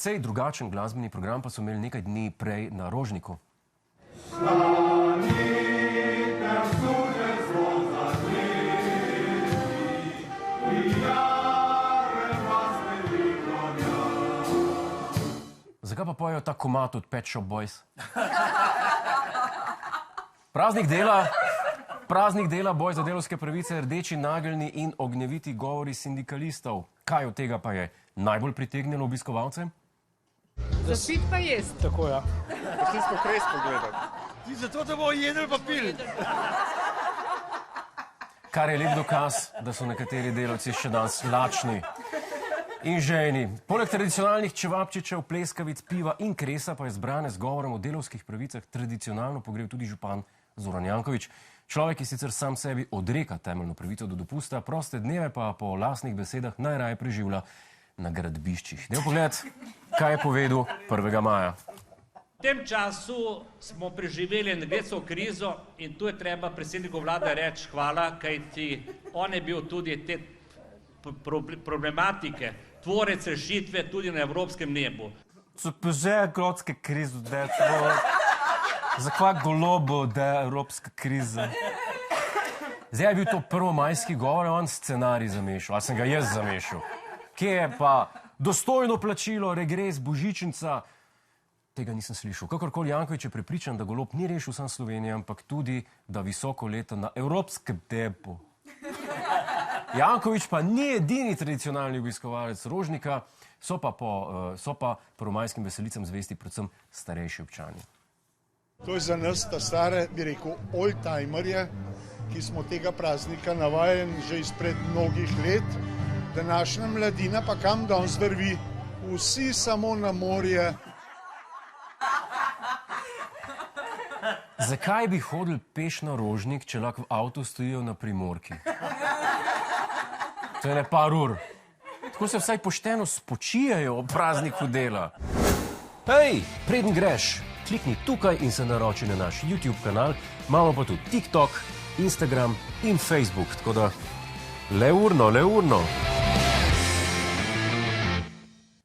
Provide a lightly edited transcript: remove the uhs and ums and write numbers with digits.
Precej drugačen glasbeni program pa so imeli nekaj dni prej na Rožniku. Zakaj pa pojejo ta komad od Pet Shop Boys? Praznik dela, boj za delavske pravice, rdeči nageljni in ognjeviti govori sindikalistov. Kaj od tega pa je najbolj pritegnilo obiskovalce? Zapit pa jest. Tako, ja. Prišli smo kres pogledati. Ti zato, da bomo jedli pa pili. Kar je lep dokaz, da so nekateri delavci še danes lačni in žejni. Poleg tradicionalnih čevapčičev, pleskavic, piva in kresa pa je zbrane z govorom o delavskih pravicah tradicionalno pogrel tudi župan Zoran Janković. Človek, ki sicer sam sebi odreka temeljno pravico do dopusta, proste dneve pa po lastnih besedah najraje preživlja na gradbiščih. Dajmo pogled, kaj je povedal 1. maja. V tem času smo preživeli energetsko krizo in tu je treba predsedniku vlade reči hvala, kajti on je bil tudi te problematike, tvorec rešitve tudi na evropskem nebu. So pa že ekonomske krize, da je zakaj golobo, da je evropska kriza. Zdaj je bil to prvomajski govor, on scenarij zamešal, a sem ga jaz zamešal. Kje je pa dostojno plačilo, regres, božičnica? Tega nisem slišal. Kakorkoli Janković je prepričan, da golob ni rešil sam Slovenije, ampak tudi, da visoko leta na evropskem nebu. Janković pa ni edini tradicionalni obiskovalec Rožnika, so pa prvomajskim veselicam zvesti predvsem starejši občani. To je za nas, ta stare, bi rekel, oldtimerje, ki smo tega praznika navajeni že izpred mnogih let. Današnja mladina pa kam danes vrvi? Vsi samo na morje. Zakaj bi hodili peš na Rožnik, če lahko v avtu stojijo na Primorki? To je ne par ur. Tako se vsaj pošteno spočijajo ob prazniku dela. Hej, preden greš, klikni tukaj in se naroči na naš YouTube kanal. Imamo pa tudi TikTok, Instagram in Facebook, tako da le urno.